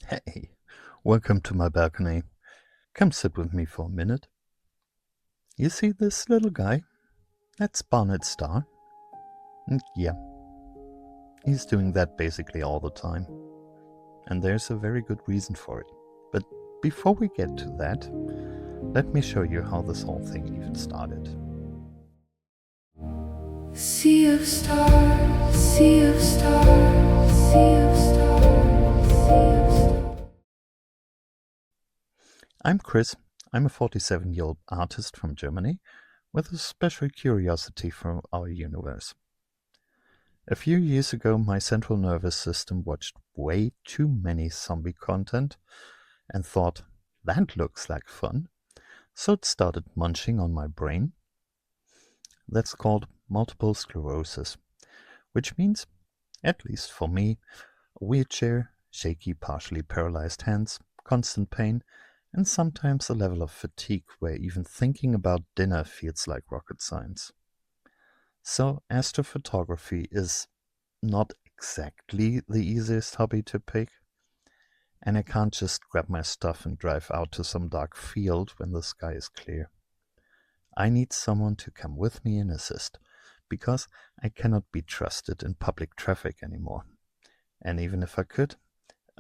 Hey, welcome to my balcony. Come sit with me for a minute. You see this little guy? That's Barnett Star. Yeah, he's doing that basically all the time. And there's a very good reason for it. But before we get to that, let me show you how this whole thing even started. Sea of stars, sea of stars, sea of stars, sea of stars. I'm Chris. I'm a 47-year-old artist from Germany with a special curiosity for our universe. A few years ago, my central nervous system watched way too many zombie content and thought, that looks like fun. So it started munching on my brain. That's called multiple sclerosis, which means, at least for me, a wheelchair, shaky, partially paralyzed hands, constant pain, and sometimes a level of fatigue where even thinking about dinner feels like rocket science. So, astrophotography is not exactly the easiest hobby to pick, and I can't just grab my stuff and drive out to some dark field when the sky is clear. I need someone to come with me and assist, because I cannot be trusted in public traffic anymore. And even if I could,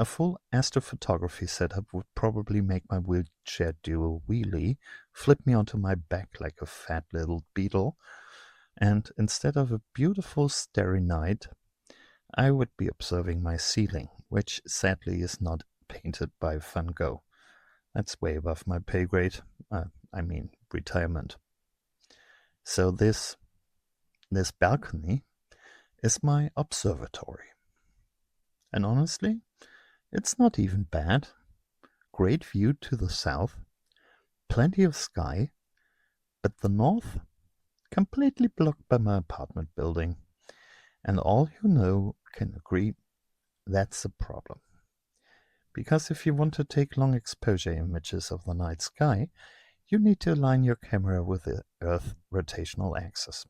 a full astrophotography setup would probably make my wheelchair do a wheelie, flip me onto my back like a fat little beetle, and instead of a beautiful starry night, I would be observing my ceiling, which sadly is not painted by Van Gogh. That's way above my pay grade. I mean, retirement. So this balcony is my observatory. And honestly, it's not even bad. Great view to the south, plenty of sky, but the north completely blocked by my apartment building. And all who know can agree that's a problem. Because if you want to take long exposure images of the night sky, you need to align your camera with the Earth's rotational axis.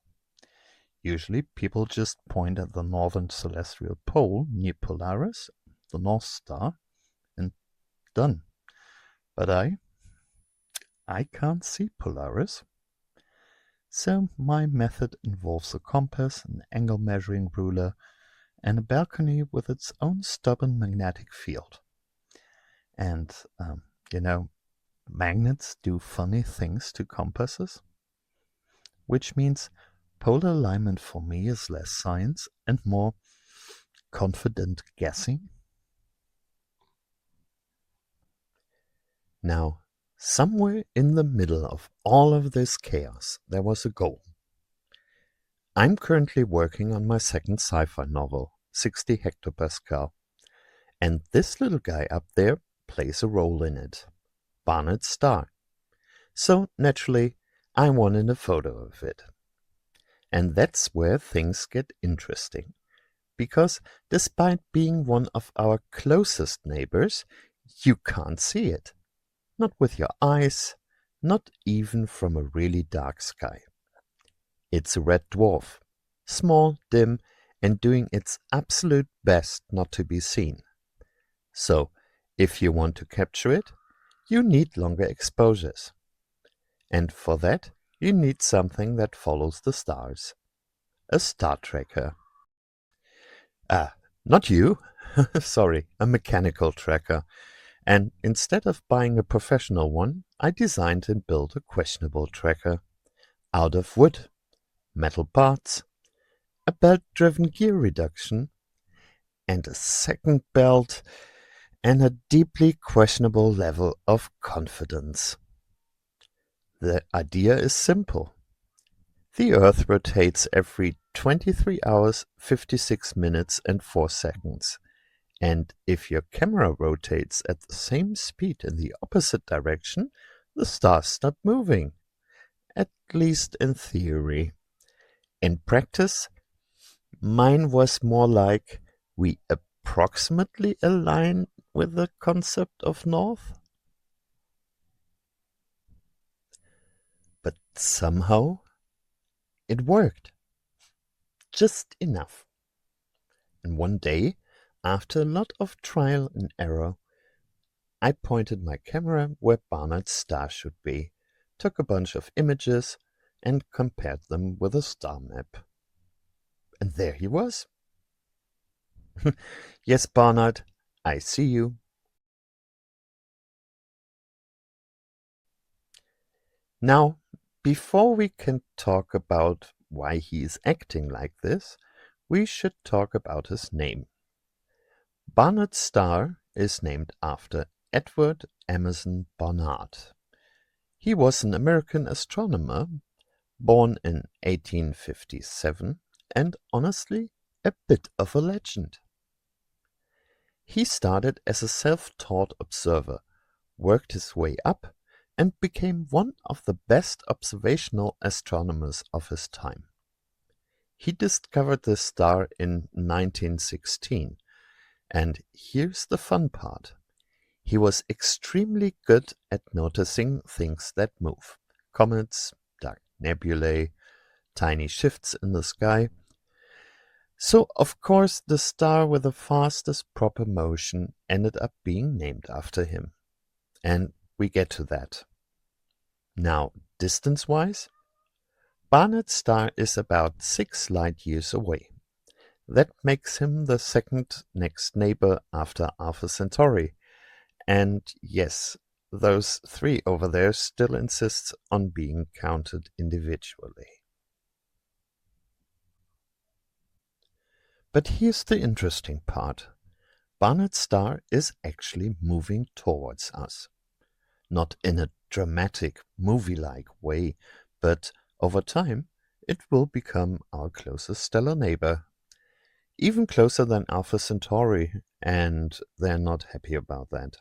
Usually, people just point at the northern celestial pole near Polaris, the North Star, and done. But I can't see Polaris. So my method involves a compass, an angle measuring ruler, and a balcony with its own stubborn magnetic field. And, you know, magnets do funny things to compasses, which means polar alignment for me is less science and more confident guessing. Now, somewhere in the middle of all of this chaos, there was a goal. I'm currently working on my second sci-fi novel, 60 hectopascal, and this little guy up there plays a role in it, Barnett Star. So naturally, I wanted a photo of it. And that's where things get interesting. Because despite being one of our closest neighbors, you can't see it. Not with your eyes, not even from a really dark sky. It's a red dwarf, small, dim, and doing its absolute best not to be seen. So, if you want to capture it, you need longer exposures. And for that, you need something that follows the stars. A star tracker. Ah, not you. Sorry, a mechanical tracker. And instead of buying a professional one, I designed and built a questionable tracker. Out of wood, metal parts, a belt-driven gear reduction, and a second belt, and a deeply questionable level of confidence. The idea is simple. The Earth rotates every 23 hours, 56 minutes, and 4 seconds. And if your camera rotates at the same speed in the opposite direction, the stars stop moving. At least in theory. In practice, mine was more like we approximately align with the concept of north. But somehow it worked. Just enough. And one day, after a lot of trial and error, I pointed my camera where Barnard's star should be, took a bunch of images, and compared them with a star map. And there he was. Yes, Barnard, I see you. Now, before we can talk about why he is acting like this, we should talk about his name. Barnard's star is named after Edward Emerson Barnard. He was an American astronomer born in 1857 and honestly a bit of a legend. He started as a self-taught observer, worked his way up, and became one of the best observational astronomers of his time. He discovered this star in 1916, and here's the fun part. He was extremely good at noticing things that move. Comets, dark nebulae, tiny shifts in the sky. So, of course, the star with the fastest proper motion ended up being named after him. And we get to that. Now, distance-wise, Barnard's star is about 6 light years away. That makes him the second next neighbor after Alpha Centauri. And yes, those 3 over there still insists on being counted individually. But here's the interesting part. Barnard's star is actually moving towards us. Not in a dramatic, movie-like way, but over time it will become our closest stellar neighbor. Even closer than Alpha Centauri, and they're not happy about that.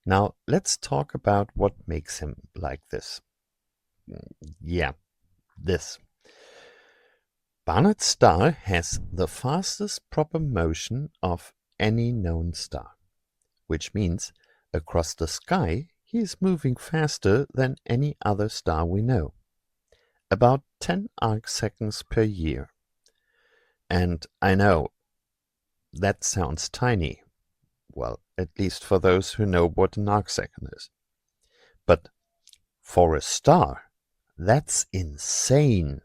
Now, let's talk about what makes him like this. Yeah, this. Barnard's star has the fastest proper motion of any known star, which means across the sky he is moving faster than any other star we know, about 10 arcseconds per year. And I know that sounds tiny, well, at least for those who know what an arcsecond is. But for a star, that's insane.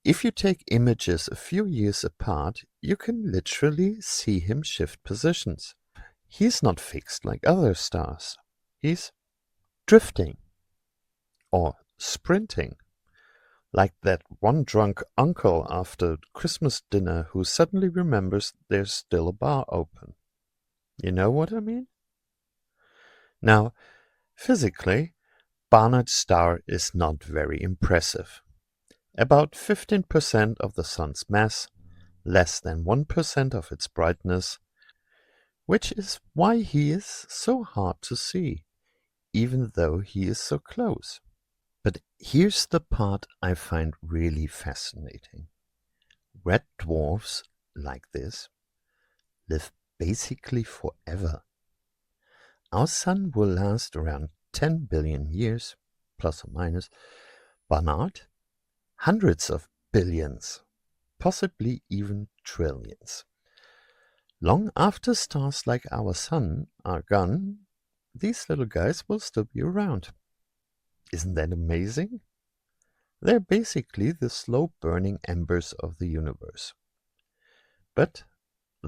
If you take images a few years apart, you can literally see him shift positions. He's not fixed like other stars. He's drifting or sprinting, like that one drunk uncle after Christmas dinner who suddenly remembers there's still a bar open. You know what I mean? Now, physically, Barnard's star is not very impressive. About 15% of the Sun's mass, less than 1% of its brightness, which is why he is so hard to see, even though he is so close. But here's the part I find really fascinating. Red dwarfs like this live basically forever. Our Sun will last around 10 billion years, plus or minus. Barnard, hundreds of billions, possibly even trillions. Long after stars like our Sun are gone, these little guys will still be around. Isn't that amazing? They're basically the slow-burning embers of the universe. But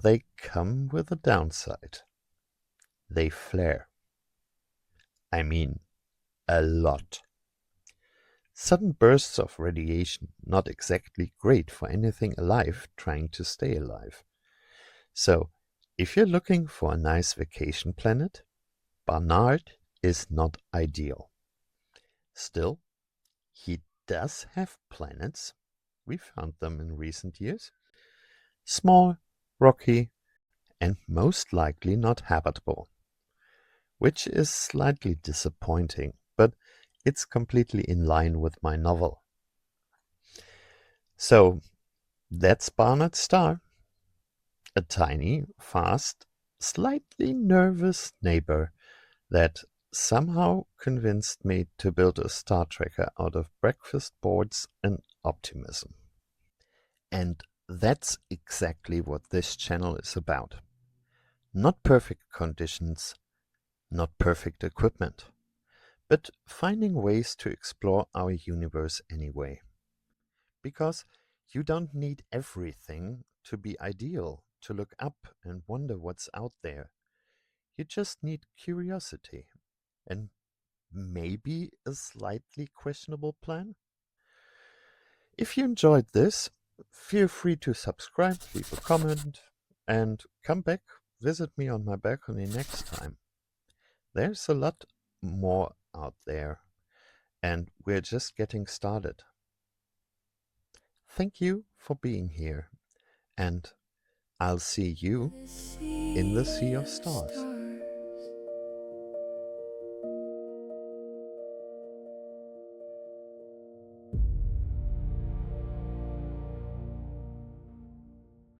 they come with a downside. They flare. I mean, a lot. Sudden bursts of radiation, not exactly great for anything alive trying to stay alive. So, if you're looking for a nice vacation planet, Barnard is not ideal. Still, he does have planets. We found them in recent years. Small, rocky, and most likely not habitable. Which is slightly disappointing, but it's completely in line with my novel. So, that's Barnard's star. A tiny, fast, slightly nervous neighbor that somehow convinced me to build a star tracker out of breakfast boards and optimism. And that's exactly what this channel is about. Not perfect conditions, not perfect equipment, but finding ways to explore our universe anyway. Because you don't need everything to be ideal to look up and wonder what's out there. You just need curiosity and maybe a slightly questionable plan. If you enjoyed this, feel free to subscribe, leave a comment, and come back, visit me on my balcony next time. There's a lot more out there, and we're just getting started. Thank you for being here, and I'll see you The in the sea sea of of stars. stars.